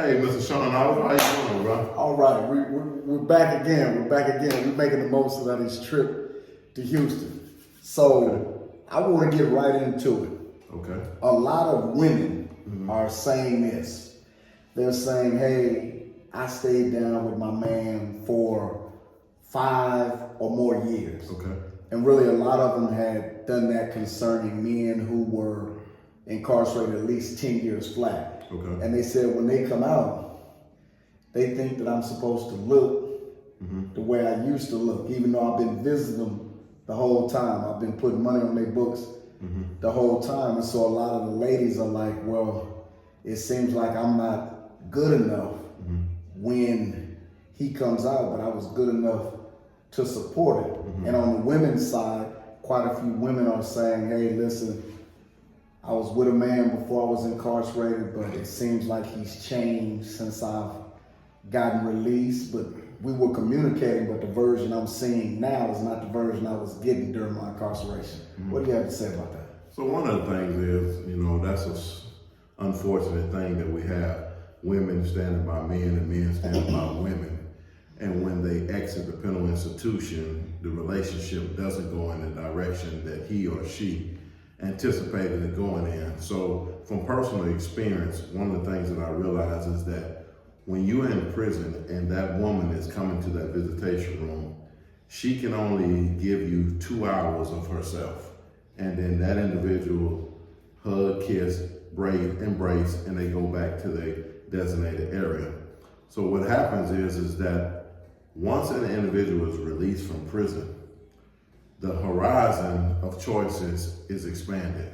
Hey, Mr. Sean Oliver, how you doing, bro? All right, we're back again. We're making the most of this trip to Houston. So I want to get right into it. Okay. A lot of women are saying this. They're saying, hey, I stayed down with my man for 5 or more years. Okay. And really a lot of them had done that concerning men who were incarcerated at least 10 years flat. Okay. And they said when they come out, they think that I'm supposed to look the way I used to look, even though I've been visiting them the whole time. I've been putting money on their books the whole time. And so a lot of the ladies are like, well, it seems like I'm not good enough when he comes out, but I was good enough to support it. And on the women's side, quite a few women are saying, hey, listen, I was with a man before I was incarcerated, but it seems like he's changed since I've gotten released. But we were communicating, but the version I'm seeing now is not the version I was getting during my incarceration. What do you have to say about that? So one of the things is, that's an unfortunate thing that we have women standing by men and men standing by women. And when they exit the penal institution, the relationship doesn't go in the direction that he or she anticipated it going in. So from personal experience, one of the things that I realize is that when you're in prison and that woman is coming to that visitation room, she can only give you 2 hours of herself. And then that individual hug, kiss, embrace, and they go back to their designated area. So what happens is that once an individual is released from prison, the horizon of choices is expanded.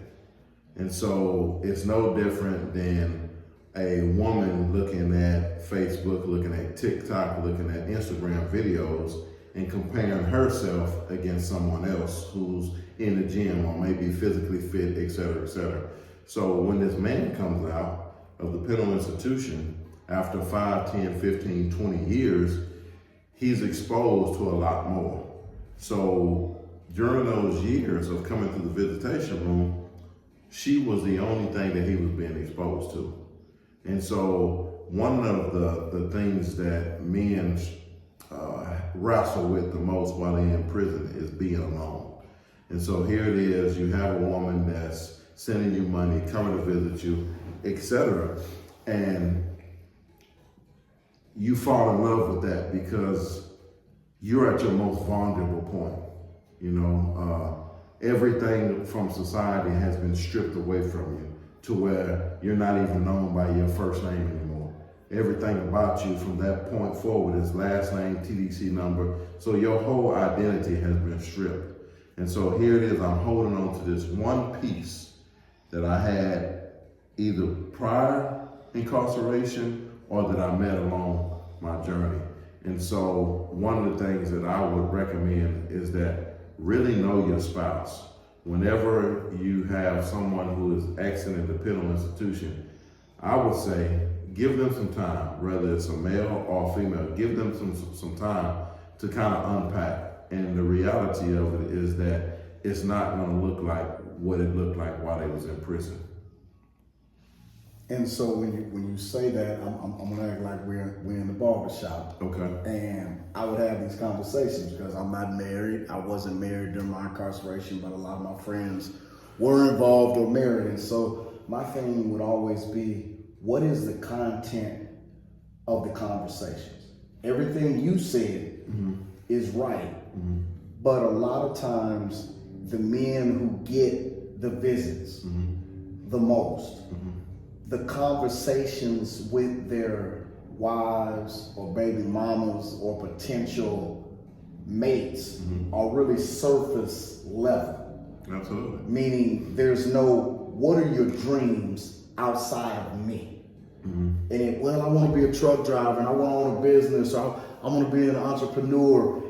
And so it's no different than a woman looking at Facebook, looking at TikTok, looking at Instagram videos, and comparing herself against someone else who's in the gym or maybe physically fit, et cetera, et cetera. So when this man comes out of the penal institution after 5, 10, 15, 20 years, he's exposed to a lot more. So during those years of coming to the visitation room, she was the only thing that he was being exposed to. And so one of the things that men wrestle with the most while they're in prison is being alone. And so here it is, you have a woman that's sending you money, coming to visit you, etc. And you fall in love with that because you're at your most vulnerable point. Everything from society has been stripped away from you to where you're not even known by your first name anymore. Everything about you from that point forward is last name, TDC number. So your whole identity has been stripped. And so here it is, I'm holding on to this one piece that I had either prior incarceration or that I met along my journey. And so one of the things that I would recommend is that really know your spouse. Whenever you have someone who is exiting the penal institution, I would say give them some time, whether it's a male or a female, give them some time to kind of unpack. And the reality of it is that it's not going to look like what it looked like while they was in prison. And so when you say that, I'm gonna act like we're in the barbershop. Okay. And I would have these conversations because I'm not married. I wasn't married during my incarceration, but a lot of my friends were involved or married. And so my thing would always be, what is the content of the conversations? Everything you said is right. But a lot of times the men who get the visits the most, the conversations with their wives or baby mamas or potential mates are really surface level. Absolutely. Meaning there's no, what are your dreams outside of me? And I want to be a truck driver and I want to own a business, or I want to be an entrepreneur.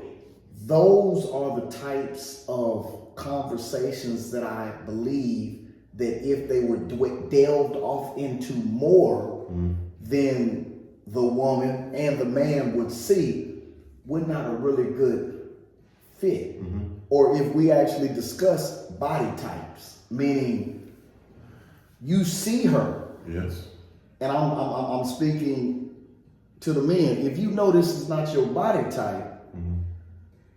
Those are the types of conversations that I believe that if they were delved off into more, then the woman and the man would see we're not a really good fit. Or if we actually discuss body types, meaning you see her, yes, and I'm speaking to the men. If you know this is not your body type,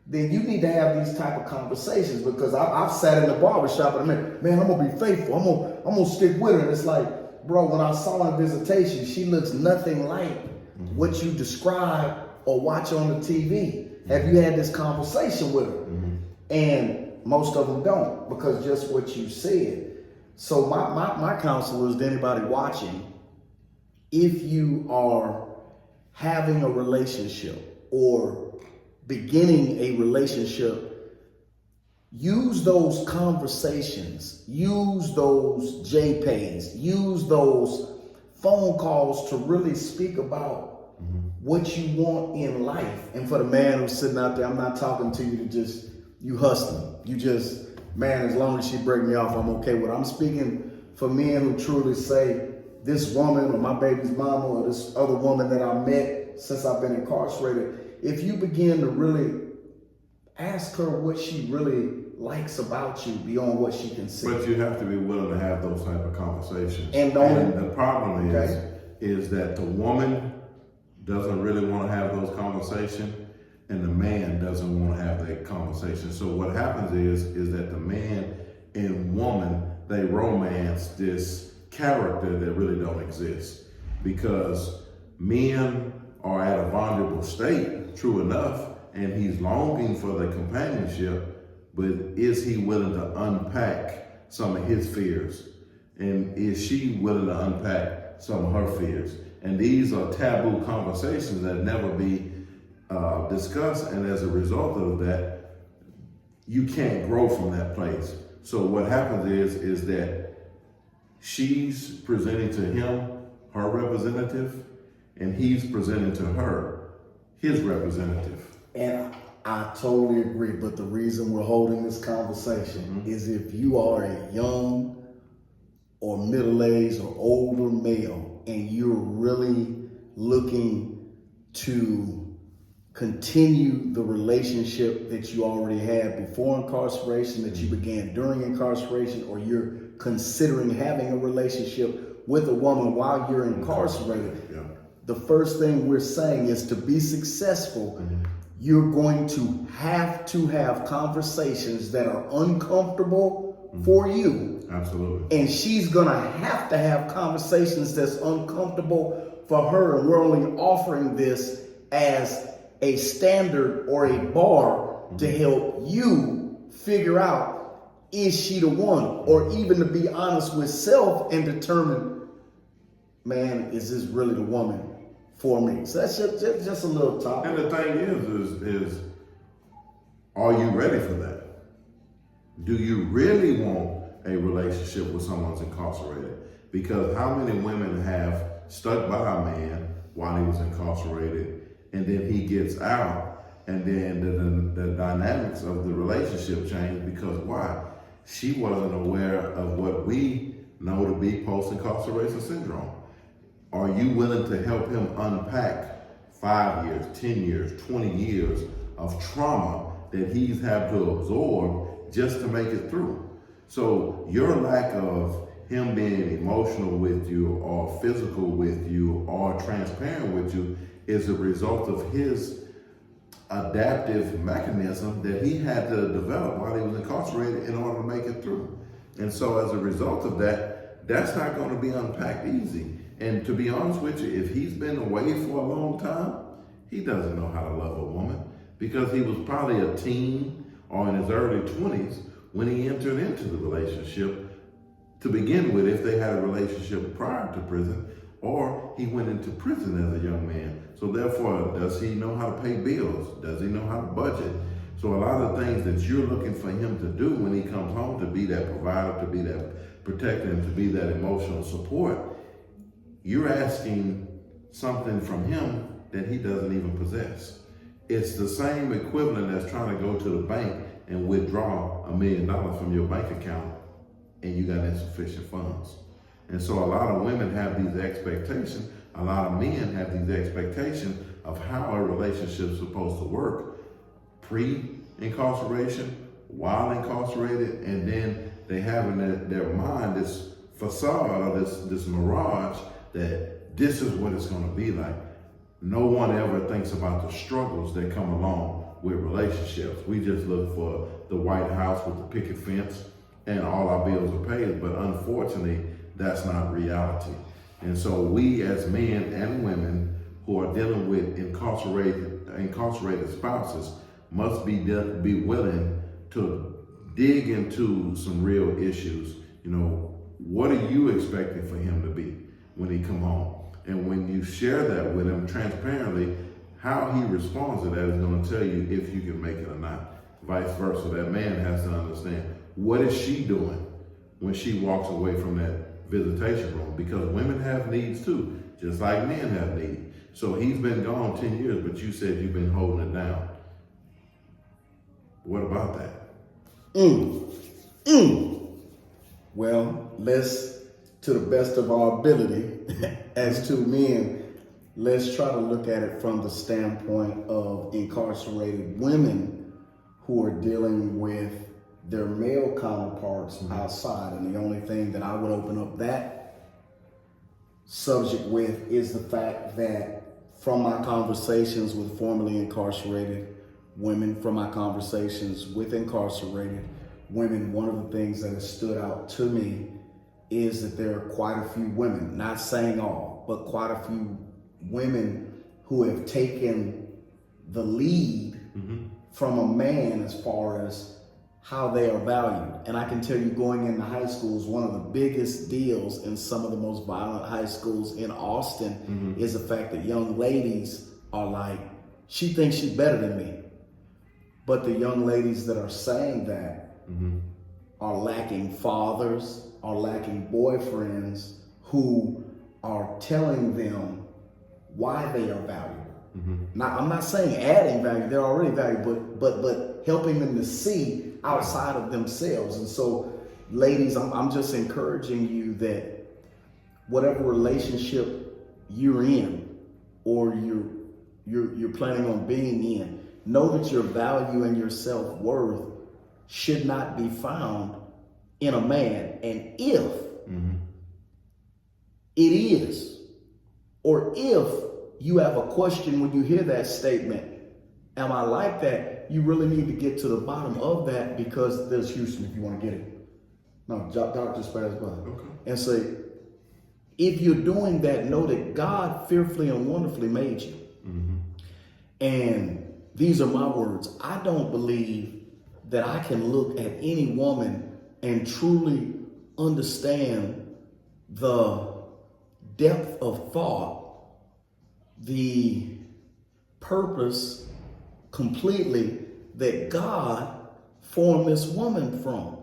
then you need to have these type of conversations, because I've sat in the barbershop and man, I'm gonna be faithful. I'm gonna stick with her. And it's like, bro, when I saw her in visitation, she looks nothing like what you describe or watch on the TV. Have you had this conversation with her? And most of them don't, because just what you said. So my counsel is to anybody watching, if you are having a relationship or beginning a relationship, use those conversations, use those JPays, use those phone calls to really speak about what you want in life. And for the man who's sitting out there, I'm not talking to you to just, you hustling. You just, man, as long as she break me off, I'm okay with it. I'm speaking for men who truly say, this woman or my baby's mama or this other woman that I met since I've been incarcerated, if you begin to really ask her what she really likes about you beyond what she can see. But you have to be willing to have those type of conversations. And the problem is that the woman doesn't really want to have those conversations, and the man doesn't want to have that conversation. So what happens is that the man and woman, they romance this character that really don't exist, because men are at a vulnerable state, true enough, and he's longing for the companionship, but is he willing to unpack some of his fears? And is she willing to unpack some of her fears? And these are taboo conversations that never be discussed, and as a result of that, you can't grow from that place. So what happens is that she's presenting to him her representative, and he's presenting to her his representative. And I totally agree, but the reason we're holding this conversation is if you are a young or middle-aged or older male and you're really looking to continue the relationship that you already had before incarceration, that you began during incarceration, or you're considering having a relationship with a woman while you're incarcerated, the first thing we're saying is, to be successful, you're going to have conversations that are uncomfortable for you. Absolutely. And she's gonna have to have conversations that's uncomfortable for her. And we're only offering this as a standard or a bar to help you figure out, is she the one? Or even to be honest with self and determine, man, is this really the woman for me? So that's just a little topic. And the thing is are you ready for that? Do you really want a relationship with someone who's incarcerated? Because how many women have stuck by a man while he was incarcerated, and then he gets out, and then the dynamics of the relationship change, because why? She wasn't aware of what we know to be post-incarceration syndrome. Are you willing to help him unpack 5 years, 10 years, 20 years of trauma that he's had to absorb just to make it through? So your lack of him being emotional with you or physical with you or transparent with you is a result of his adaptive mechanism that he had to develop while he was incarcerated in order to make it through. And so as a result of that, that's not going to be unpacked easy. And to be honest with you, if he's been away for a long time, he doesn't know how to love a woman, because he was probably a teen or in his early 20s when he entered into the relationship to begin with, if they had a relationship prior to prison, or he went into prison as a young man. So therefore, does he know how to pay bills? Does he know how to budget? So a lot of things that you're looking for him to do when he comes home, to be that provider, to be that protector, and to be that emotional support, you're asking something from him that he doesn't even possess. It's the same equivalent as trying to go to the bank and withdraw $1 million from your bank account and you got insufficient funds. And so a lot of women have these expectations, a lot of men have these expectations of how a relationship is supposed to work pre-incarceration, while incarcerated, and then they have in their mind this facade or this mirage that this is what it's going to be like. No one ever thinks about the struggles that come along with relationships. We just look for the White House with the picket fence and all our bills are paid, but unfortunately, that's not reality. And so we as men and women who are dealing with incarcerated spouses must be willing to dig into some real issues. What are you expecting for him to be when he come home? And when you share that with him transparently, how he responds to that is going to tell you if you can make it or not. Vice versa, that man has to understand, what is she doing when she walks away from that visitation room? Because women have needs too, just like men have needs. So he's been gone 10 years, but you said you've been holding it down. What about that? Well, let's, to the best of our ability, as two men, let's try to look at it from the standpoint of incarcerated women who are dealing with their male counterparts outside. And the only thing that I would open up that subject with is the fact that from my conversations with formerly incarcerated women, from my conversations with incarcerated women, one of the things that has stood out to me is that there are quite a few women, not saying all, but quite a few women who have taken the lead from a man as far as how they are valued. And I can tell you, going into high schools, one of the biggest deals in some of the most violent high schools in Austin is the fact that young ladies are like, she thinks she's better than me. But the young ladies that are saying that are lacking fathers, are lacking boyfriends who are telling them why they are valuable. Now, I'm not saying adding value, they're already valuable, but helping them to see outside of themselves. And so, ladies, I'm just encouraging you that whatever relationship you're in or you're planning on being in, know that your value and your self-worth should not be found in a man. And if it is, or if you have a question when you hear that statement, am I like that? You really need to get to the bottom of that, because there's Houston if you want to get it. No, Doc just passed by. Okay. And say, if you're doing that, know that God fearfully and wonderfully made you. And these are my words. I don't believe that I can look at any woman and truly understand the depth of thought, the purpose completely that God formed this woman from.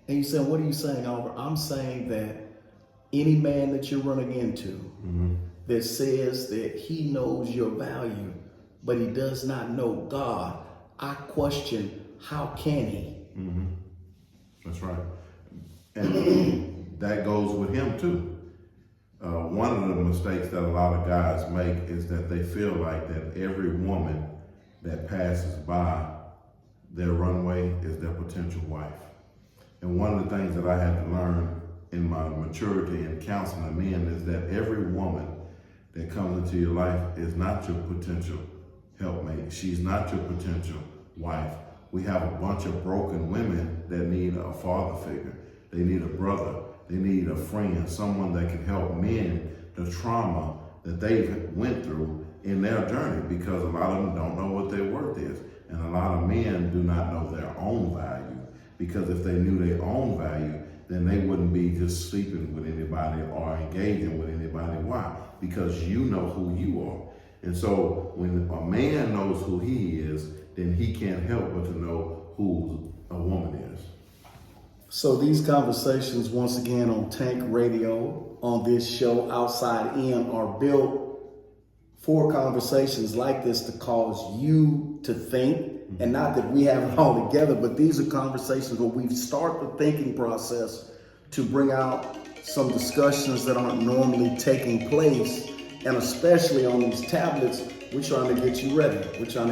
And you say, what are you saying, Albert? I'm saying that any man that you're running into that says that he knows your value, but he does not know God, I question, how can he? That's right. And that goes with him too. One of the mistakes that a lot of guys make is that they feel like that every woman that passes by their runway is their potential wife. And one of the things that I had to learn in my maturity in counseling men is that every woman that comes into your life is not your potential helpmate. She's not your potential wife. We have a bunch of broken women that need a father figure. They need a brother. They need a friend, someone that can help mend the trauma that they've went through in their journey, because a lot of them don't know what their worth is. And a lot of men do not know their own value, because if they knew their own value, then they wouldn't be just sleeping with anybody or engaging with anybody. Why? Because you know who you are. And so when a man knows who he is, then he can't help but to know who a woman is. So these conversations, once again, on Tank Radio, on this show, Outside In, are built for conversations like this to cause you to think. And not that we have it all together, but these are conversations where we start the thinking process to bring out some discussions that aren't normally taking place. And especially on these tablets, we're trying to get you ready. So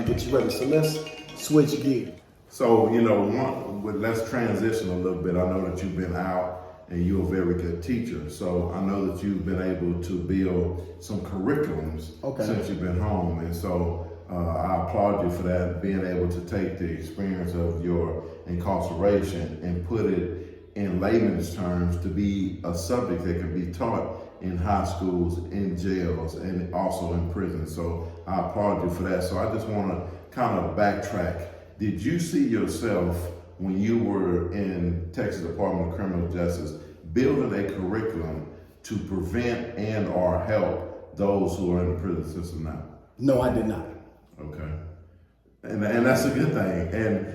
let's switch gears. So, let's transition a little bit. I know that you've been out and you're a very good teacher. So I know that you've been able to build some curriculums since you've been home. And so I applaud you for that, being able to take the experience of your incarceration and put it in layman's terms to be a subject that can be taught in high schools, in jails, and also in prison. So I applaud you for that. So I just want to kind of backtrack. Did you see yourself when you were in Texas Department of Criminal Justice building a curriculum to prevent and or help those who are in the prison system now? No, I did not. Okay. And that's a good thing.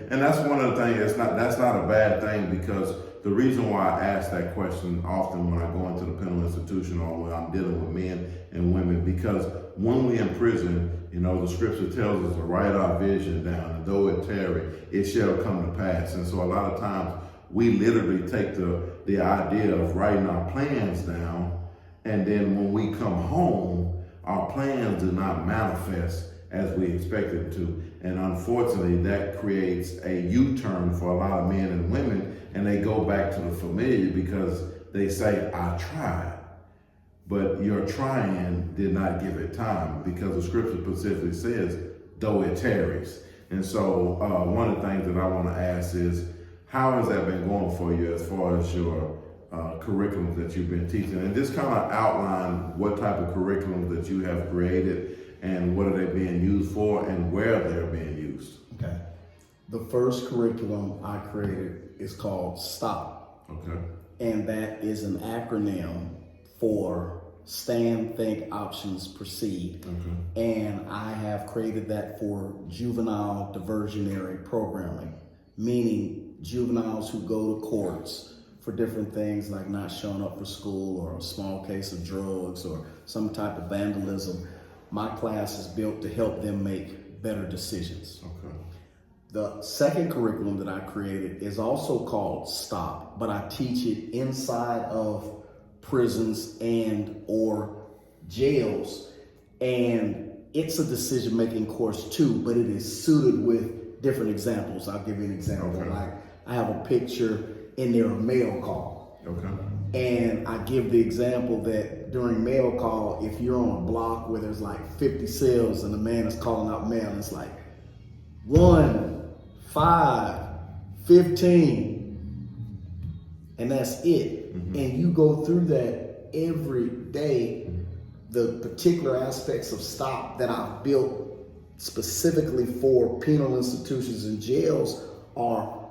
And that's one of the things, that's not a bad thing, because the reason why I ask that question often when I go into the penal institution or when I'm dealing with men and women, because when we in prison, you know, the scripture tells us to write our vision down, and though it tarry, it shall come to pass. And so a lot of times we literally take the idea of writing our plans down, and then when we come home, our plans do not manifest as we expected to. And unfortunately, that creates a U-turn for a lot of men and women, and they go back to the familiar because they say, I tried. But your trying did not give it time, because the scripture specifically says, though it tarries. And so one of the things that I want to ask is, how has that been going for you as far as your curriculums that you've been teaching? And just kind of outline what type of curriculums that you have created, and what are they being used for, and where they're being used. Okay. The first curriculum I created is called STOP. Okay. And that is an acronym for Stand, Think, Options, Proceed. Okay. And I have created that for juvenile diversionary programming, meaning juveniles who go to courts for different things like not showing up for school, or a small case of drugs, or some type of vandalism. My class is built to help them make better decisions. Okay. The second curriculum that I created is also called STOP, but I teach it inside of prisons and or jails. And it's a decision-making course too, but it is suited with different examples. I'll give you an example. Okay. Like, I have a picture in there of mail call. Okay. And I give the example that during mail call, if you're on a block where there's like 50 cells and the man is calling out mail, it's like 1, 5, 15, and that's it. Mm-hmm. And you go through that every day. The particular aspects of STOP that I've built specifically for penal institutions and jails are,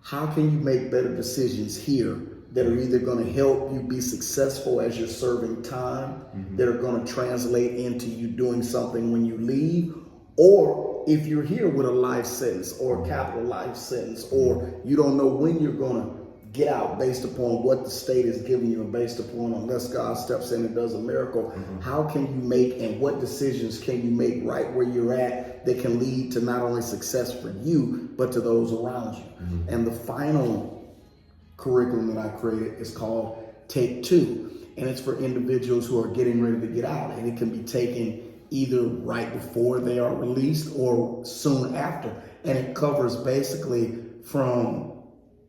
how can you make better decisions here that are either going to help you be successful as you're serving time, that are going to translate into you doing something when you leave, or if you're here with a life sentence or a capital life sentence, or you don't know when you're going to get out based upon what the state is giving you, and based upon, unless God steps in and does a miracle, how can you make, and what decisions can you make right where you're at that can lead to not only success for you, but to those around you. And the final curriculum that I created is called Take Two, and it's for individuals who are getting ready to get out, and it can be taken either right before they are released or soon after. And it covers basically from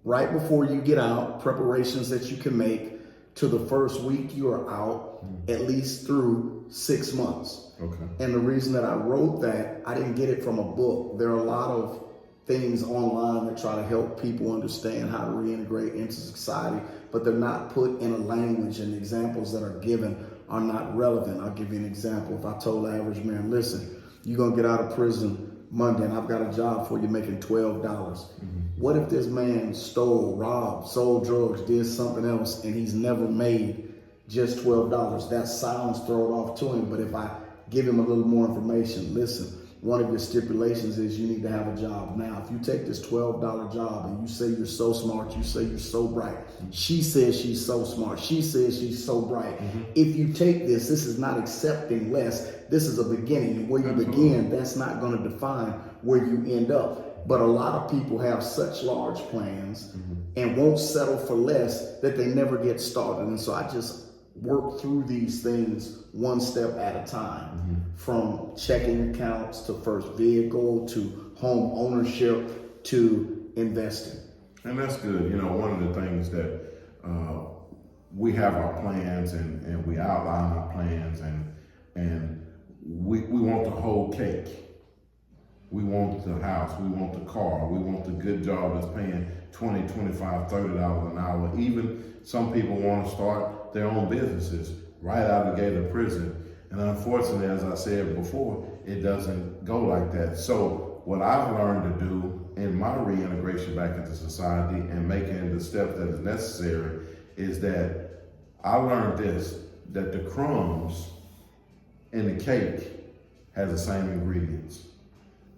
right before you get out, preparations that you can make, to the first week you are out, at least through 6 months. Okay. And the reason that I wrote that, I didn't get it from a book. There are a lot of things online that try to help people understand how to reintegrate into society, but they're not put in a language, and the examples that are given are not relevant. I'll give you an example. If I told the average man, listen, you're going to get out of prison Monday and I've got a job for you making $12. What if this man stole, robbed, sold drugs, did something else, and he's never made just $12? That sounds thrown off to him, but if I give him a little more information, listen, one of your stipulations is you need to have a job. Now, if you take this $12 job and you say you're so smart, you say you're so bright, she says she's so smart, she says she's so bright. If you take this is not accepting less. This is a beginning. And where you begin, that's not going to define where you end up. But a lot of people have such large plans and won't settle for less that they never get started. And so I just work through these things one step at a time, from checking accounts to first vehicle to home ownership to investing. And that's good. You know, one of the things that we have our plans and we outline our plans and we want the whole cake. We want the house, we want the car, we want the good job that's paying $20, $25, $30 an hour. Even some people want to start their own businesses right out of the gate of prison. And unfortunately, as I said before, it doesn't go like that. So what I've learned to do in my reintegration back into society and making the steps that is necessary is that I learned this, that the crumbs in the cake has the same ingredients.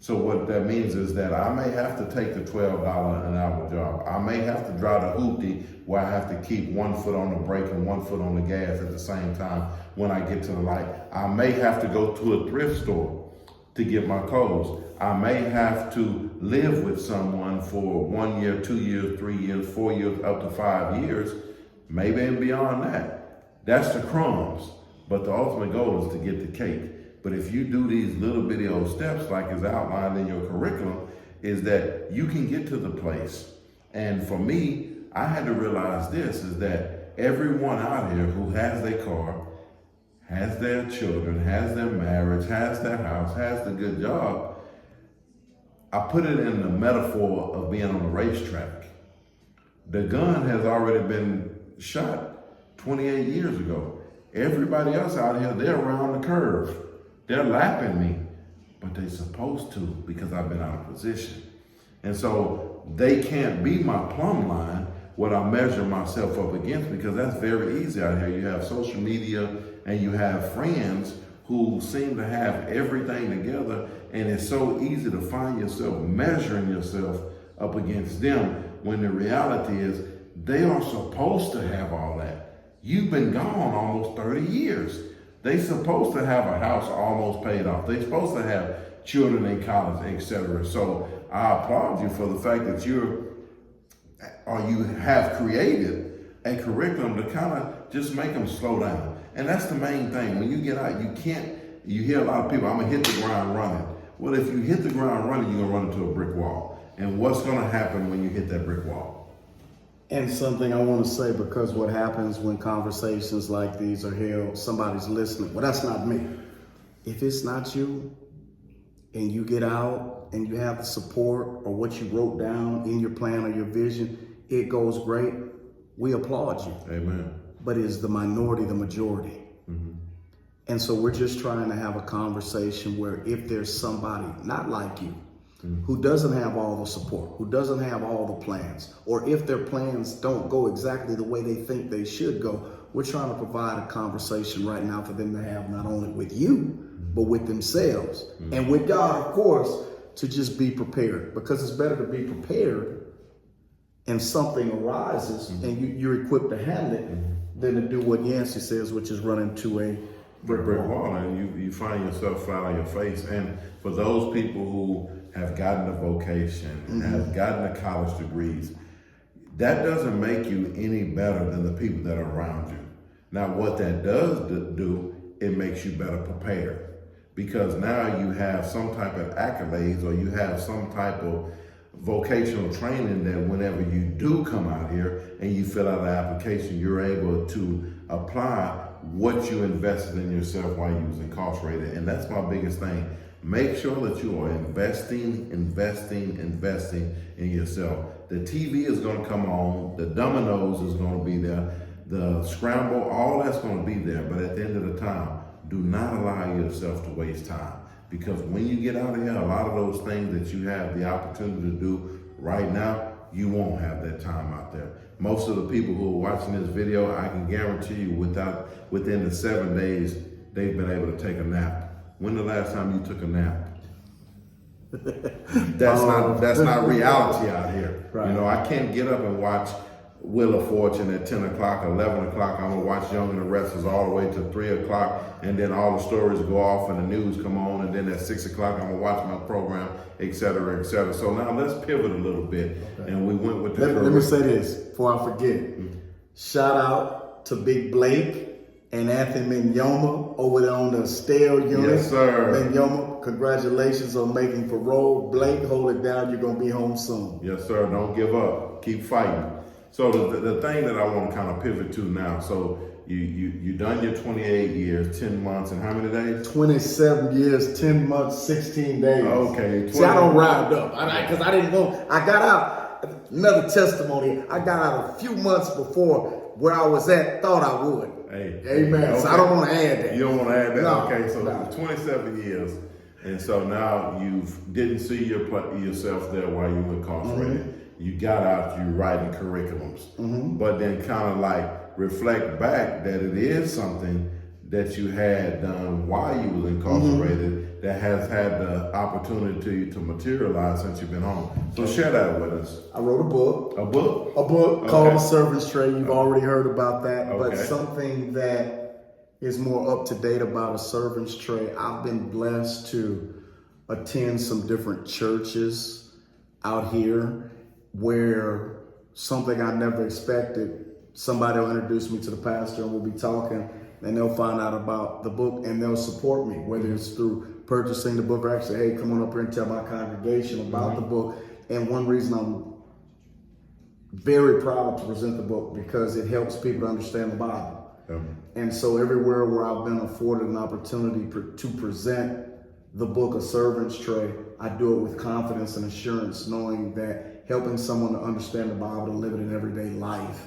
So what that means is that I may have to take the $12 an hour job. I may have to drive the hoopty where I have to keep one foot on the brake and one foot on the gas at the same time when I get to the light. I may have to go to a thrift store to get my clothes. I may have to live with someone for 1 year, 2 years, 3 years, 4 years, up to 5 years, maybe and beyond that. That's the crumbs. But the ultimate goal is to get the cake. But if you do these little bitty old steps like is outlined in your curriculum, is that you can get to the place. And for me, I had to realize this, is that everyone out here who has their car, has their children, has their marriage, has their house, has the good job, I put it in the metaphor of being on a racetrack. The gun has already been shot 28 years ago. Everybody else out here, they're around the curve. They're lapping me, but they're supposed to because I've been out of position. And so they can't be my plumb line, what I measure myself up against, because that's very easy out here. You have social media and you have friends who seem to have everything together, and it's so easy to find yourself measuring yourself up against them when the reality is they are supposed to have all that. You've been gone almost 30 years. They're supposed to have a house almost paid off. They're supposed to have children in college, etc. So I applaud you for the fact that you have created a curriculum to kind of just make them slow down. And that's the main thing. When you get out, you hear a lot of people, I'm gonna hit the ground running. Well, if you hit the ground running, you're gonna run into a brick wall. And what's gonna happen when you hit that brick wall? And something I want to say, because what happens when conversations like these are held, somebody's listening. Well, that's not me. If it's not you and you get out and you have the support or what you wrote down in your plan or your vision, it goes great. We applaud you. Amen. But it's the minority, the majority. Mm-hmm. And so we're just trying to have a conversation where if there's somebody not like you, who doesn't have all the support, who doesn't have all the plans, or if their plans don't go exactly the way they think they should go, we're trying to provide a conversation right now for them to have not only with you, but with themselves and with God, of course, to just be prepared, because it's better to be prepared and something arises and you're equipped to handle it than to do what Yancey says, which is run into a brick wall. And you find yourself flat on your face. And for those people who have gotten a vocation, have gotten the college degrees, that doesn't make you any better than the people that are around you. Now, what that does do, it makes you better prepared, because now you have some type of accolades or you have some type of vocational training that whenever you do come out here and you fill out an application, you're able to apply what you invested in yourself while you was incarcerated. And that's my biggest thing. Make sure that you are investing in yourself. The TV is going to come on, the dominoes is going to be there, the scramble, all that's going to be there. But at the end of the time, do not allow yourself to waste time. Because when you get out of here, a lot of those things that you have the opportunity to do right now, you won't have that time out there. Most of the people who are watching this video, I can guarantee you within the 7 days, they've been able to take a nap. When the last time you took a nap? That's not reality out here. Right. You know, I can't get up and watch Wheel of Fortune at 10 o'clock, 11 o'clock. I'm gonna watch Young and the Restless all the way to 3 o'clock, and then all the stories go off and the news come on, and then at 6 o'clock I'm gonna watch my program, et cetera, et cetera. So now let's pivot a little bit. Okay. And we went with the Let me say this before I forget. Shout out to Big Blake and Anthony Minyoma over there on the Stale unit. Yes, sir. Minyoma, congratulations on making parole. Blake, hold it down. You're going to be home soon. Yes, sir. Don't give up. Keep fighting. So the thing that I want to kind of pivot to now. So you done your 28 years, 10 months, and how many days? 27 years, 10 months, 16 days. Okay. See, I don't round up because I didn't want. I got out. Another testimony. I got out a few months before where I was at. Thought I would. Hey. Amen. Okay. So I don't want to add that. You don't want to add that. No, Okay. So no. 27 years, and so now you didn't see yourself there while you were incarcerated. Mm-hmm. You got out. You writing curriculums, but then kind of like reflect back that it is something that you had done while you was incarcerated that has had the opportunity to materialize since you've been home. So share that with us. I wrote a book. A book? A book called The Servant's Trade. You've already heard about that, but Okay. something that is more up to date about a servant's trade. I've been blessed to attend some different churches out here where something I never expected. Somebody will introduce me to the pastor and we'll be talking and they'll find out about the book and they'll support me, whether it's through purchasing the book or actually, hey, come on up here and tell my congregation about the book. And one reason I'm very proud to present the book because it helps people to understand the Bible. And so everywhere where I've been afforded an opportunity to present the book, A Servant's Trade, I do it with confidence and assurance, knowing that helping someone to understand the Bible, to live it in everyday life,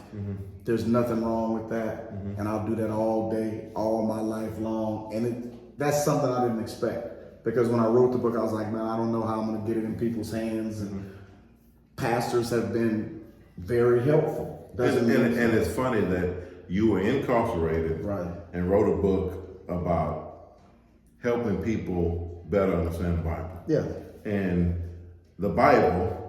there's nothing wrong with that. And I'll do that all day, all my life long. And that's something I didn't expect. Because when I wrote the book, I was like, man, I don't know how I'm going to get it in people's hands. And pastors have been very helpful. And it's funny that you were incarcerated and wrote a book about helping people better understand the Bible. Yeah. And the Bible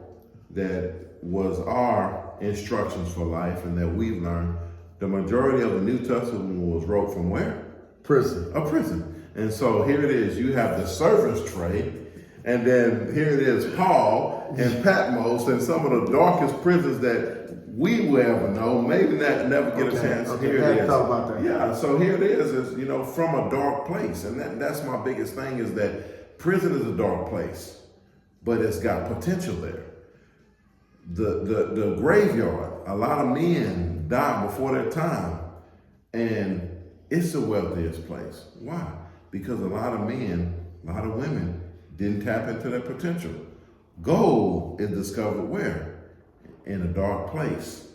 that was our instructions for life and that we've learned, the majority of the New Testament was wrote from where? Prison. A prison. And so here it is, you have the servant's trade, and then here it is, Paul and Patmos and some of the darkest prisons that we will ever know, maybe never get a chance. Here it is. Thought about that. Yeah, so here it is from a dark place. And that's my biggest thing is that prison is a dark place, but it's got potential there. The graveyard, a lot of men die before their time, and it's the wealthiest place. Why? Because a lot of men, a lot of women didn't tap into their potential. Gold is discovered where? In a dark place.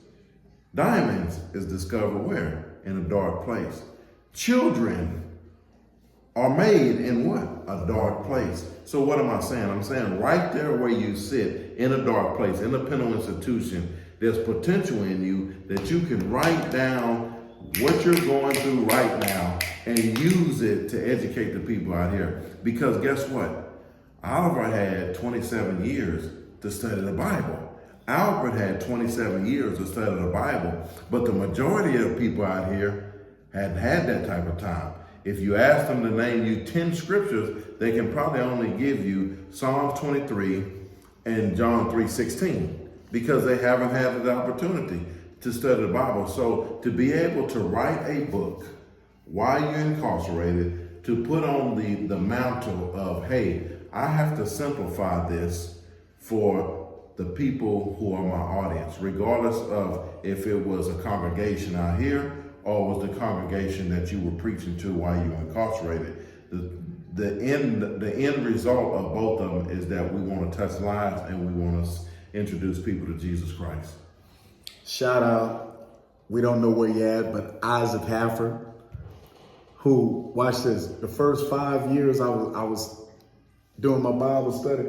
Diamonds is discovered where? In a dark place. Children are made in what? A dark place. So what am I saying? I'm saying right there where you sit in a dark place, in a penal institution, there's potential in you that you can write down what you're going through right now and use it to educate the people out here. Because guess what? Oliver had 27 years to study the Bible. Albert had 27 years to study the Bible, but the majority of people out here hadn't had that type of time. If you ask them to name you 10 scriptures, they can probably only give you Psalms 23 and John 3:16 because they haven't had the opportunity to study the Bible. So to be able to write a book while you're incarcerated, to put on the mantle of, hey, I have to simplify this for the people who are my audience, regardless of if it was a congregation out here or was the congregation that you were preaching to while you were incarcerated. The end result of both of them is that we want to touch lives and we want to introduce people to Jesus Christ. Shout out, we don't know where you're at, but Isaac Hafford, who, watch this, the first 5 years I was doing my Bible study,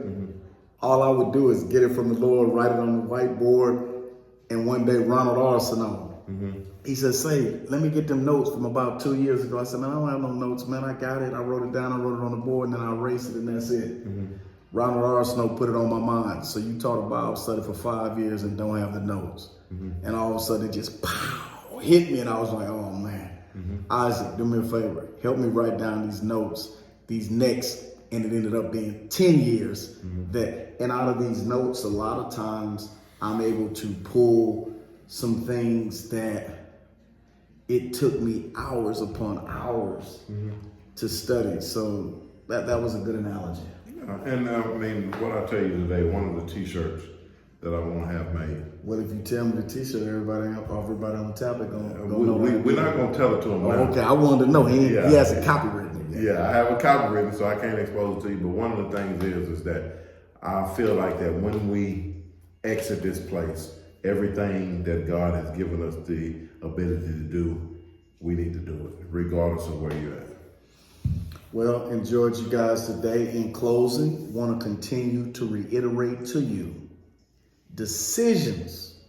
all I would do is get it from the Lord, write it on the whiteboard, and one day Ronald Arsenault, he said, say, let me get them notes from about 2 years ago. I said, man, I don't have no notes, man. I got it. I wrote it down. I wrote it on the board, and then I erased it, and that's it. Ronald Arsenault put it on my mind. So you taught a Bible study for 5 years and don't have the notes. And all of a sudden it just pow, hit me, and I was like, oh, man. Isaac, do me a favor. Help me write down these notes, these next, and it ended up being 10 years. And out of these notes, a lot of times I'm able to pull some things that it took me hours upon hours to study. So that was a good analogy. And I mean, what I tell you today, one of the t-shirts that I want to have made. Well, if you tell me the T-shirt, everybody on the tablet gonna know. We're not going to tell it to him now. Okay, I wanted to know. He has a copywritten. Yeah, I have a copywritten, so I can't expose it to you. But one of the things is that I feel like that when we exit this place, everything that God has given us the ability to do, we need to do it, regardless of where you're at. Well, enjoyed you guys today. In closing, want to continue to reiterate to you, decisions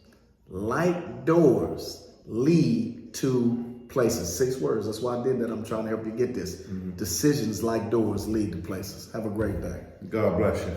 like doors lead to places. 6 words. That's why I did that. I'm trying to help you get this. Decisions like doors lead to places. Have a great day. God bless you.